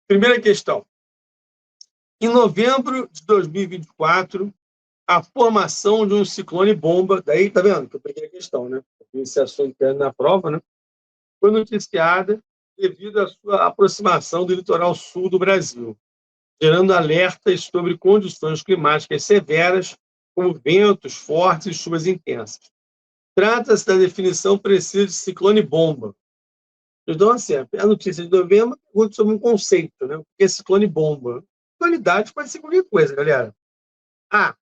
Primeira questão. Em novembro de 2024, a formação de um ciclone bomba, daí tá vendo que eu peguei a questão, né? Esse assunto na prova, né? Foi noticiada devido à sua aproximação do litoral sul do Brasil, gerando alertas sobre condições climáticas severas, como ventos fortes e chuvas intensas. Trata-se da definição precisa de ciclone bomba. Então, assim, a notícia de novembro pergunta sobre um conceito, né? O que é ciclone bomba? Qualidade pode ser qualquer coisa, galera. A.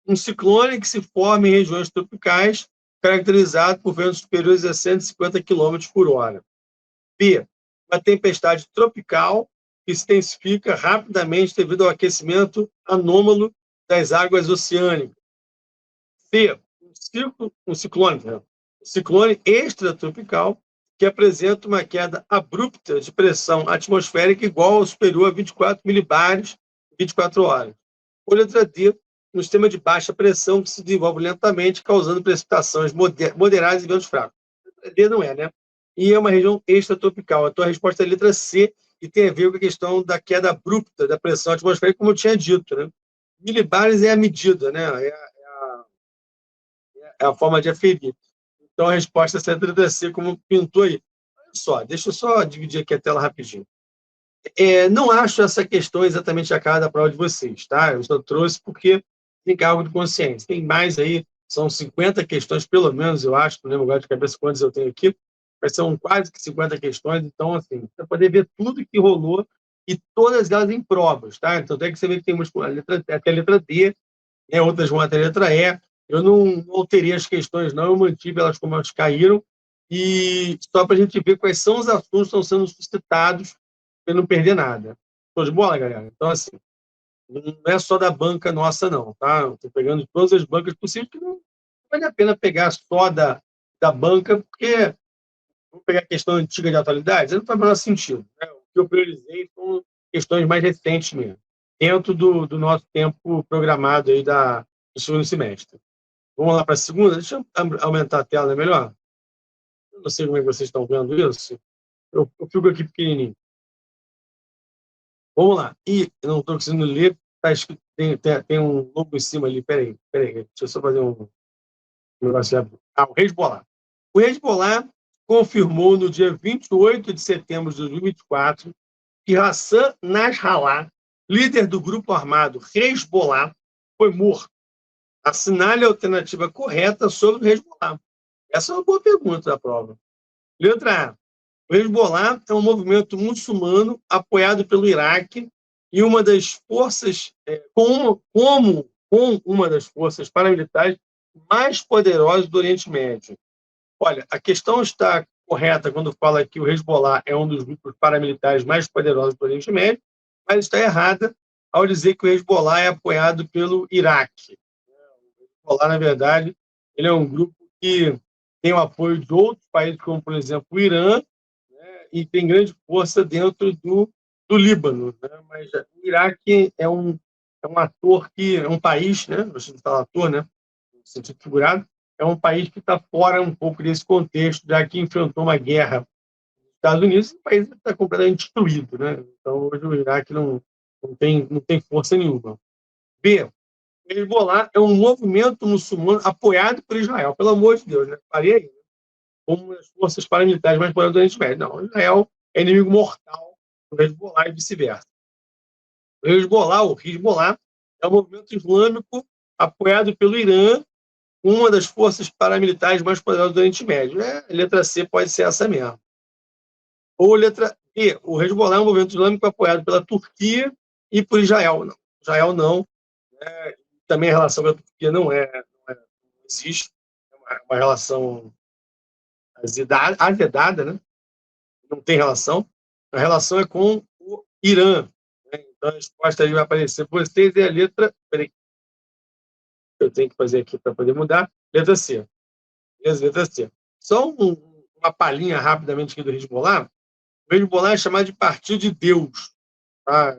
Um ciclone que se forma em regiões tropicais, caracterizado por ventos superiores a 150 km por hora. B. Uma tempestade tropical que se intensifica rapidamente devido ao aquecimento anômalo das águas oceânicas. C. Um ciclone extratropical que apresenta uma queda abrupta de pressão atmosférica igual ou superior a 24 milibares em 24 horas. Ou letra D, um sistema de baixa pressão que se desenvolve lentamente, causando precipitações moderadas e ventos fracos. Letra D não é, né? E é uma região extratropical. A tua resposta é a letra C, e tem a ver com a questão da queda abrupta da pressão atmosférica, como eu tinha dito, né? Milibares é a medida, né? É a forma de aferir. Então, a resposta é a letra C, como pintou aí. Olha só, deixa eu só dividir aqui a tela rapidinho. Não acho essa questão exatamente a cara da prova de vocês, tá? Eu só trouxe porque tem cargo de consciência. Tem mais aí, são 50 questões, pelo menos, eu acho, não lembro agora de cabeça quantas eu tenho aqui, mas são quase que 50 questões, então, assim, para poder ver tudo que rolou e todas elas em provas, tá? Então, tem que você ver que tem umas até a letra D, né? Outras vão até a letra E. Eu não alterei as questões, não, eu mantive elas como elas caíram, e só para a gente ver quais são os assuntos que estão sendo suscitados para não perder nada. Show de bola, galera? Então, assim, não é só da banca nossa, não, tá? Estou pegando todas as bancas possíveis, que não vale a pena pegar só da banca, porque vou pegar a questão antiga de atualidade, não faz o menor sentido, né? O que eu priorizei são questões mais recentes mesmo, dentro do nosso tempo programado aí do segundo semestre. Vamos lá para a segunda? Deixa eu aumentar a tela, é melhor? Eu não sei como é que vocês estão vendo isso. Eu fico aqui pequenininho. Vamos lá. E eu não estou conseguindo ler, tá escrito, tem um logo em cima ali. Peraí. Deixa eu só fazer um negócio. O Hezbollah. O Hezbollah confirmou no dia 28 de setembro de 2024 que Hassan Nasrallah, líder do grupo armado Hezbollah, foi morto. Assinale a alternativa correta sobre o Hezbollah. Essa é uma boa pergunta da prova. Letra A. O Hezbollah é um movimento muçulmano apoiado pelo Iraque e uma das forças, com uma das forças paramilitares mais poderosas do Oriente Médio. Olha, a questão está correta quando fala que o Hezbollah é um dos grupos paramilitares mais poderosos do Oriente Médio, mas está errada ao dizer que o Hezbollah é apoiado pelo Iraque. O Hezbollah, na verdade, ele é um grupo que tem o apoio de outros países, como, por exemplo, o Irã, né, e tem grande força dentro do Líbano. Né? Mas o Iraque é um ator que é um país, né? Você fala ator, né? No sentido figurado, é um país que está fora um pouco desse contexto, já que enfrentou uma guerra nos Estados Unidos, e o país está completamente destruído, né? Então, hoje o Iraque não tem força nenhuma. B. O Hezbollah é um movimento muçulmano apoiado por Israel. Pelo amor de Deus, né? Parei aí. Como as forças paramilitares mais poderosas do Oriente Médio. Não, Israel é inimigo mortal do Hezbollah e vice-versa. O Hezbollah é um movimento islâmico apoiado pelo Irã, uma das forças paramilitares mais poderosas do Oriente Médio. A letra C pode ser essa mesmo. Ou letra E. O Hezbollah é um movimento islâmico apoiado pela Turquia e por Israel. Não, Israel não. Também a relação com a Turquia não existe. É uma relação azedada, né? Não tem relação. A relação é com o Irã. Né? Então, a resposta aí vai aparecer para vocês é a letra... Peraí. Eu tenho que fazer aqui para poder mudar. Letra C. Beleza? Letra C. Só uma palhinha rapidamente aqui do Hezbollah. O Hezbollah é chamado de Partido de Deus. Tá?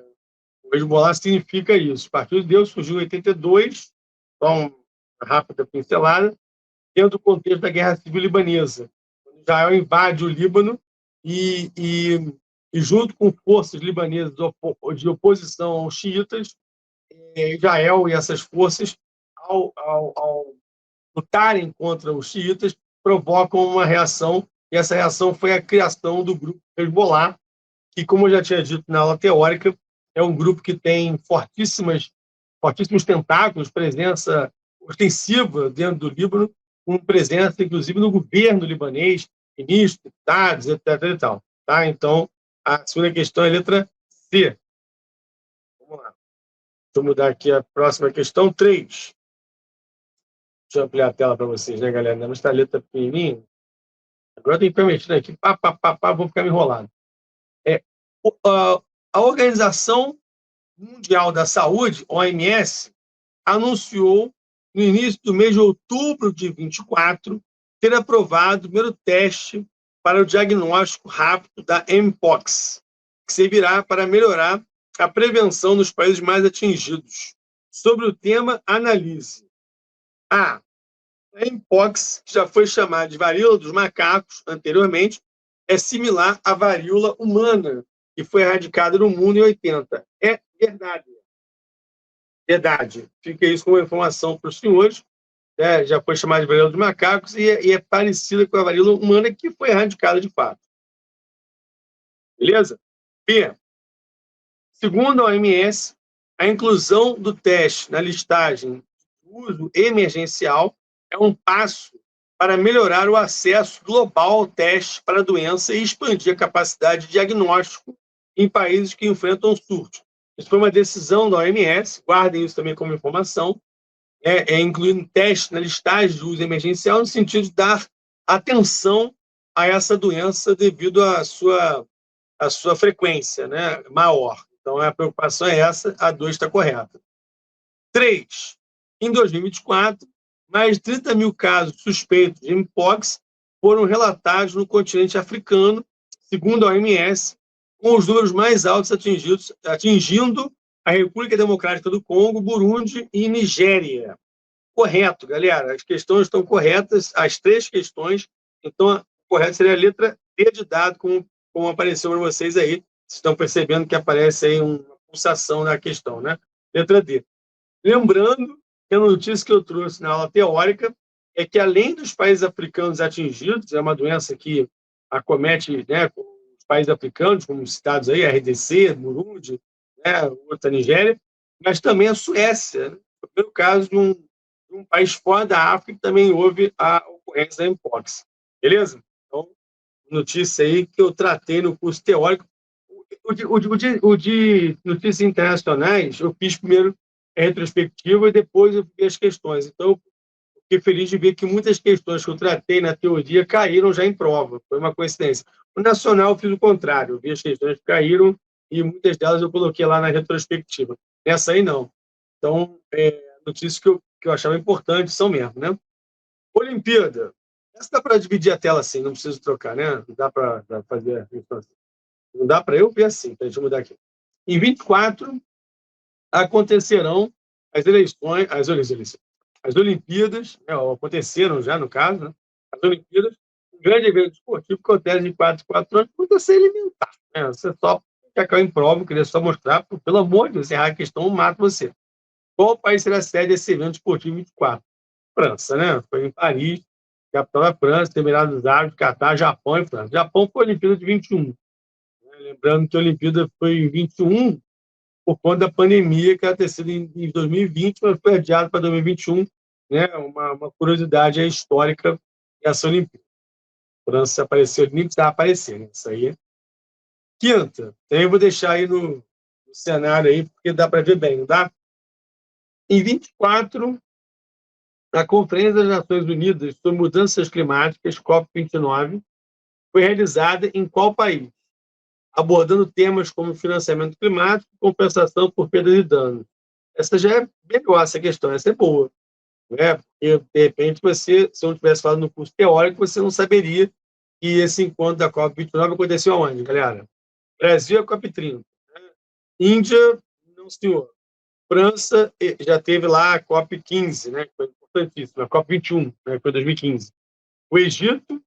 O Hezbollah significa isso. O Partido de Deus surgiu em 82, só uma rápida pincelada, dentro do contexto da Guerra Civil Libanesa. Israel invade o Líbano e e junto com forças libanesas de oposição aos xiitas, Israel e essas forças, ao lutarem contra os xiitas, provocam uma reação, e essa reação foi a criação do grupo Hezbollah, que, como eu já tinha dito na aula teórica, é um grupo que tem fortíssimos tentáculos, presença ostensiva dentro do Líbano, com presença, inclusive, no governo libanês, ministros, deputados, etc. E tal, tá? Então, a segunda questão é a letra C. Vamos lá. Deixa eu mudar aqui a próxima questão, 3. Deixa eu ampliar a tela para vocês, né, galera? Não está a letra pequenininha. Agora eu tenho que permitir aqui, vou ficar me enrolando. A Organização Mundial da Saúde, OMS, anunciou no início do mês de outubro de 24 ter aprovado o primeiro teste para o diagnóstico rápido da Mpox, que servirá para melhorar a prevenção nos países mais atingidos. Sobre o tema, analise. A Mpox, que já foi chamada de varíola dos macacos anteriormente, é similar à varíola humana, que foi erradicada no mundo em 80. É verdade. Verdade. Fica isso como informação para os senhores. Já foi chamada de varíola dos macacos e é parecida com a varíola humana, que foi erradicada de fato. Beleza? B. Segundo a OMS, a inclusão do teste na listagem de uso emergencial é um passo para melhorar o acesso global ao teste para a doença e expandir a capacidade de diagnóstico em países que enfrentam surtos. Isso foi uma decisão da OMS, guardem isso também como informação, incluindo teste na listagem de uso emergencial, no sentido de dar atenção a essa doença devido à sua frequência, né, maior. Então, a preocupação é essa, a 2 está correta. 3. Em 2024, mais de 30 mil casos suspeitos de Mpox foram relatados no continente africano, segundo a OMS, com os números mais altos atingindo a República Democrática do Congo, Burundi e Nigéria. Correto, galera. As questões estão corretas, as 3 questões. Então, a correta seria a letra D de dado, como apareceu para vocês aí. Vocês estão percebendo que aparece aí uma pulsação na questão, né? Letra D. Lembrando que a notícia que eu trouxe na aula teórica é que, além dos países africanos atingidos, é uma doença que acomete, né, os países africanos, como citados aí, RDC, Burundi, né, outra Nigéria, mas também a Suécia, né? O primeiro caso de um país fora da África que também houve a ocorrência da Mpox. Beleza? Então, notícia aí que eu tratei no curso teórico. O de notícias internacionais, eu fiz primeiro a retrospectiva e depois eu vi as questões. Então, eu fiquei feliz de ver que muitas questões que eu tratei na teoria caíram já em prova. Foi uma coincidência. No nacional, eu fiz o contrário. Eu vi as questões que caíram e muitas delas eu coloquei lá na retrospectiva. Nessa aí, não. Então, notícias que eu achava importantes são mesmo, né? Olimpíada. Essa dá para dividir a tela assim, não preciso trocar, né? Não dá para fazer isso assim. Não dá para eu ver assim, então deixa eu mudar aqui. Em 24, acontecerão as eleições, as Olimpíadas, né, aconteceram já, no caso, né, as Olimpíadas, um grande evento esportivo que acontece de 4 em 4 anos, muito ser elementar. Né? Você só quer cair em prova, eu queria só mostrar, pelo amor de Deus, errar a questão, eu mato você. Qual país será a sede desse evento esportivo 24? França, né? Foi em Paris, capital da França, Emirados Árabes, Catar, Japão e França. Japão foi a Olimpíada de 21. Lembrando que a Olimpíada foi em 21 por conta da pandemia, que ia ter sido em 2020, mas foi adiado para 2021. Né? Uma curiosidade histórica dessa Olimpíada. A França apareceu, nem precisava aparecer, né? Isso aí. Quinta, eu vou deixar aí no cenário, aí, porque dá para ver bem, não dá? Em 24, a Conferência das Nações Unidas sobre Mudanças Climáticas, COP29, foi realizada em qual país? Abordando temas como financiamento climático e compensação por perda de danos. Essa já é melhor, essa questão, essa é boa. Né? Porque, de repente, você, se eu não tivesse falado no curso teórico, você não saberia que esse encontro da COP29 aconteceu aonde, galera? Brasil é COP30. Né? Índia, não, senhor. França já teve lá a COP15, né? Que foi importantíssimo. A COP21, né? Que foi 2015. O Egito,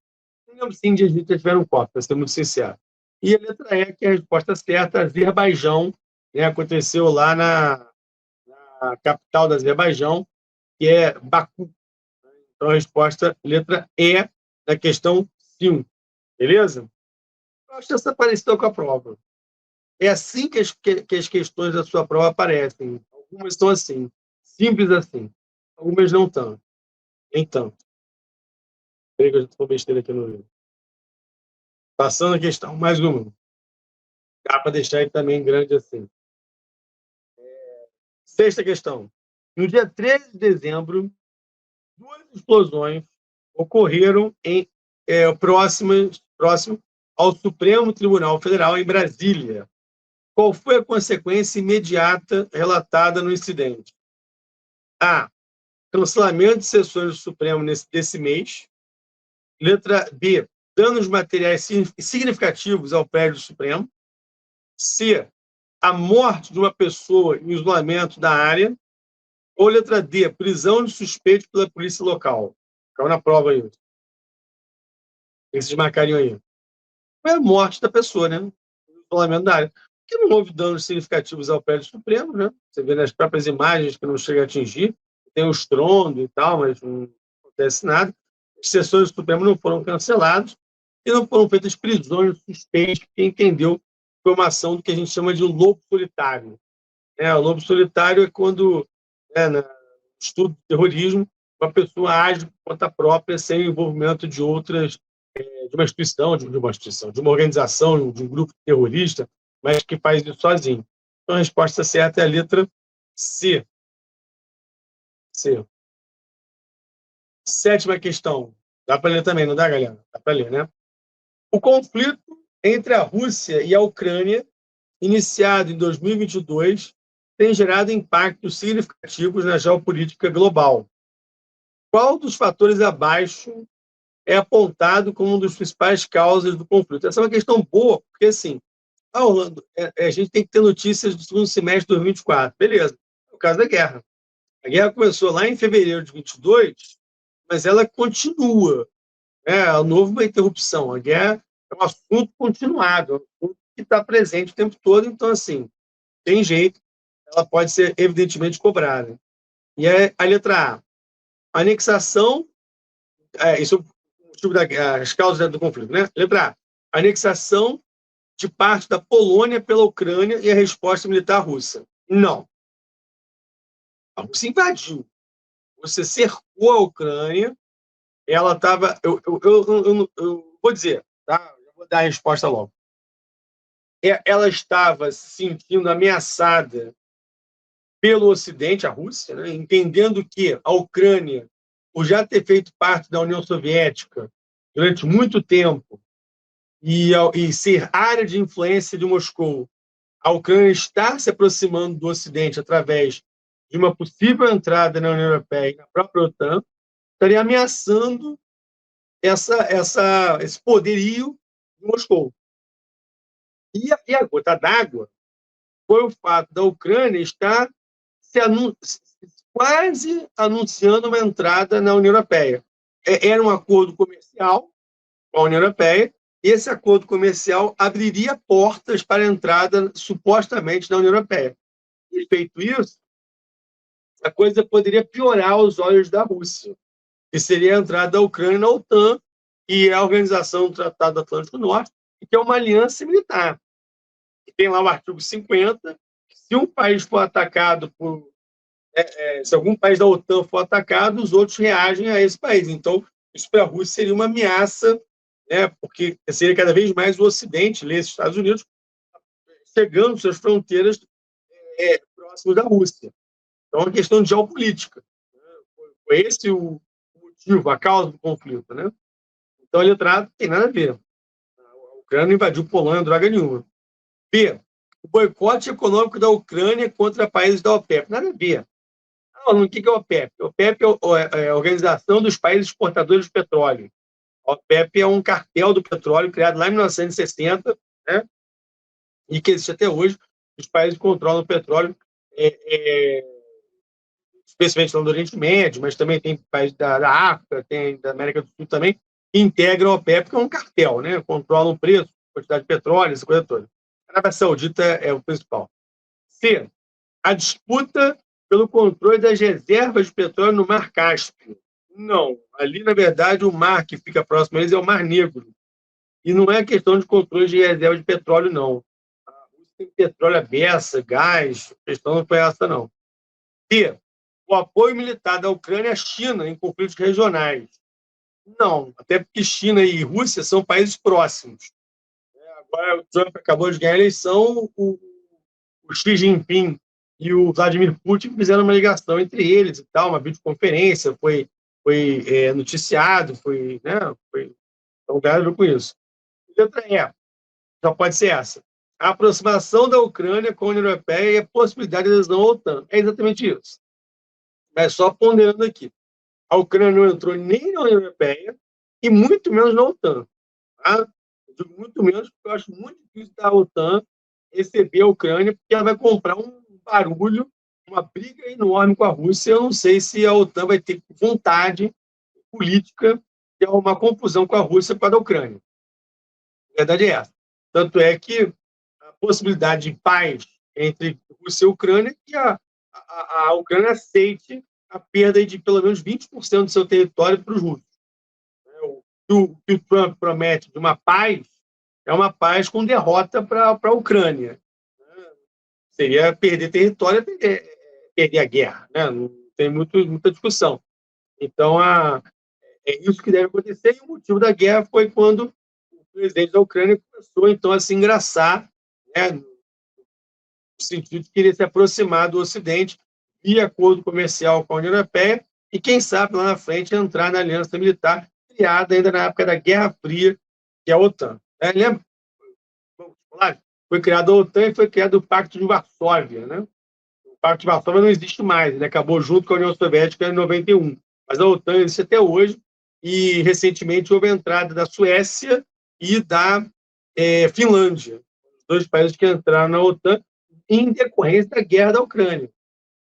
não lembro se Índia e Egito já tiveram COP, para ser muito sincero. E a letra E, que é a resposta certa, Azerbaijão, né? Aconteceu lá na capital do Azerbaijão, que é Baku. Então, a resposta, letra E, da questão 5. Beleza? Eu acho essa parecida com a prova. É assim que as questões da sua prova aparecem. Algumas são assim, simples assim. Algumas não tanto. Nem tanto. Peraí que eu já estou besteira aqui no livro. Passando a questão, mais uma. Dá para deixar ele também grande assim. Sexta questão. No dia 13 de dezembro, duas explosões ocorreram próximo ao Supremo Tribunal Federal, em Brasília. Qual foi a consequência imediata relatada no incidente? A. Cancelamento de sessões do Supremo desse mês. Letra B. Danos materiais significativos ao prédio do Supremo. C. A morte de uma pessoa em isolamento da área. Ou letra D. Prisão de suspeito pela polícia local. Caiu na prova aí. O que vocês marcariam aí? Foi a morte da pessoa, né? O isolamento da área. Porque não houve danos significativos ao prédio do Supremo, né? Você vê nas próprias imagens que não chega a atingir. Tem o estrondo e tal, mas não acontece nada. As sessões do Supremo não foram canceladas e não foram feitas prisões suspeitas, que entendeu que foi uma ação do que a gente chama de lobo solitário. O lobo solitário é quando, no estudo de terrorismo, uma pessoa age por conta própria, sem o envolvimento de outras, de uma instituição, de uma organização, de um grupo terrorista, mas que faz isso sozinho. Então, a resposta certa é a letra C. C. Sétima questão. Dá para ler também, não dá, galera? Dá para ler, né? O conflito entre a Rússia e a Ucrânia, iniciado em 2022, tem gerado impactos significativos na geopolítica global. Qual dos fatores abaixo é apontado como uma das principais causas do conflito? Essa é uma questão boa, porque, assim, Orlando, a gente tem que ter notícias do segundo semestre de 2024. Beleza, é o caso da guerra. A guerra começou lá em fevereiro de 22, mas ela continua. Não houve uma interrupção. A guerra é um assunto continuado, é um assunto que está presente o tempo todo, então, assim, tem jeito, ela pode ser evidentemente cobrada. E a letra A, anexação, isso é o tipo as causas do conflito, né? Letra A, anexação de parte da Polônia pela Ucrânia e a resposta militar russa. Não. A Rússia invadiu. Você cercou a Ucrânia, ela estava. Eu vou dizer, tá? Eu vou dar a resposta logo. Ela estava se sentindo ameaçada pelo Ocidente, a Rússia, né? Entendendo que a Ucrânia, por já ter feito parte da União Soviética durante muito tempo e ser área de influência de Moscou, a Ucrânia está se aproximando do Ocidente através de uma possível entrada na União Europeia e na própria OTAN, estaria ameaçando esse poderio de Moscou. E a gota d'água foi o fato da Ucrânia estar quase anunciando uma entrada na União Europeia. Era um acordo comercial com a União Europeia, e esse acordo comercial abriria portas para a entrada, supostamente, na União Europeia. E feito isso, a coisa poderia piorar aos olhos da Rússia, que seria a entrada da Ucrânia na OTAN, que é a Organização do Tratado do Atlântico Norte, que é uma aliança militar. E tem lá o artigo 50, que se um país for atacado se algum país da OTAN for atacado, os outros reagem a esse país. Então, isso para a Rússia seria uma ameaça, porque seria cada vez mais o Ocidente, os Estados Unidos, chegando às suas fronteiras próximas da Rússia. Então, é uma questão de geopolítica. Foi esse o motivo, a causa do conflito. Né? Então, a letra A não tem nada a ver. A Ucrânia invadiu Polônia, droga nenhuma. B. O boicote econômico da Ucrânia contra países da OPEP. Nada a ver. O que é a OPEP? A OPEP é a Organização dos Países Exportadores de Petróleo. A OPEP é um cartel do petróleo criado lá em 1960, né? E que existe até hoje. Os países controlam o petróleo, especialmente no Oriente Médio, mas também tem países da África, tem da América do Sul também, que integram a OPEP, que é um cartel, né? Controlam o preço, quantidade de petróleo, essa coisa toda. A Arábia Saudita é o principal. C, a disputa pelo controle das reservas de petróleo no Mar Cáspio. Não, ali, na verdade, o mar que fica próximo a eles é o Mar Negro. E não é questão de controle de reserva de petróleo, não. A Rússia tem petróleo à beça, gás, a questão não foi essa, não. D, o apoio militar da Ucrânia à China em conflitos regionais. Não, até porque China e Rússia são países próximos. Agora o Trump acabou de ganhar a eleição, o Xi Jinping e o Vladimir Putin fizeram uma ligação entre eles e tal, uma videoconferência, foi noticiado, então ganharam com isso. Letra E, só pode ser essa. A aproximação da Ucrânia com a União Europeia e a possibilidade de adesão à OTAN. É exatamente isso. Mas só ponderando aqui. A Ucrânia não entrou nem na União Europeia e muito menos na OTAN. Tá? Eu digo muito menos porque eu acho muito difícil da OTAN receber a Ucrânia, porque ela vai comprar um barulho, uma briga enorme com a Rússia. Eu não sei se a OTAN vai ter vontade política de arrumar confusão com a Rússia para a Ucrânia. A verdade é essa. Tanto é que a possibilidade de paz entre Rússia e Ucrânia é que a Ucrânia aceite a perda de pelo menos 20% do seu território para os russos. O que o Trump promete de uma paz é uma paz com derrota para a Ucrânia. Seria perder território, perder a guerra. Né? Não tem muita discussão. Então, é isso que deve acontecer. E o motivo da guerra foi quando o presidente da Ucrânia começou, então, a se engraçar, né, no sentido de querer se aproximar do Ocidente via acordo comercial com a União Europeia e, quem sabe, lá na frente, entrar na aliança militar criada ainda na época da Guerra Fria, que é a OTAN. Lembra? Foi criada a OTAN e foi criado o Pacto de Varsóvia. Né? O Pacto de Varsóvia não existe mais, ele acabou junto com a União Soviética em 91. Mas a OTAN existe até hoje e, recentemente, houve a entrada da Suécia e da Finlândia, os dois países que entraram na OTAN em decorrência da guerra da Ucrânia,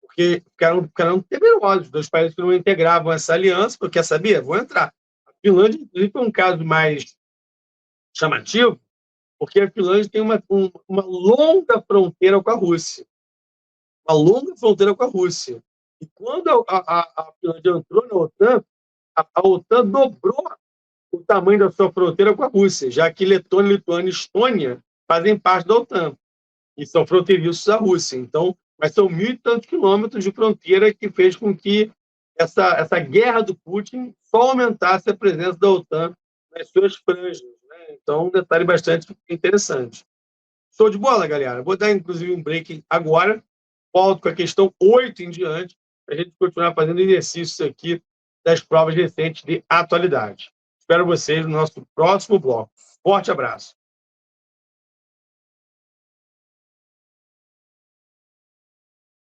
porque ficaram temerosos, dois países que não integravam essa aliança, porque quer saber? Vou entrar. A Finlândia, inclusive, foi um caso mais chamativo, porque a Finlândia tem uma longa fronteira com a Rússia. Uma longa fronteira com a Rússia. E quando a Finlândia entrou na OTAN, a OTAN dobrou o tamanho da sua fronteira com a Rússia, já que Letônia, Lituânia e Estônia fazem parte da OTAN e são fronteiriços à Rússia. Então, mas são 1.000 e tantos quilômetros de fronteira que fez com que essa guerra do Putin só aumentasse a presença da OTAN nas suas franjas. Né? Então, um detalhe bastante interessante. Show de bola, galera. Vou dar, inclusive, um break agora. Volto com a questão 8 em diante, para a gente continuar fazendo exercícios aqui das provas recentes de atualidade. Espero vocês no nosso próximo bloco. Forte abraço.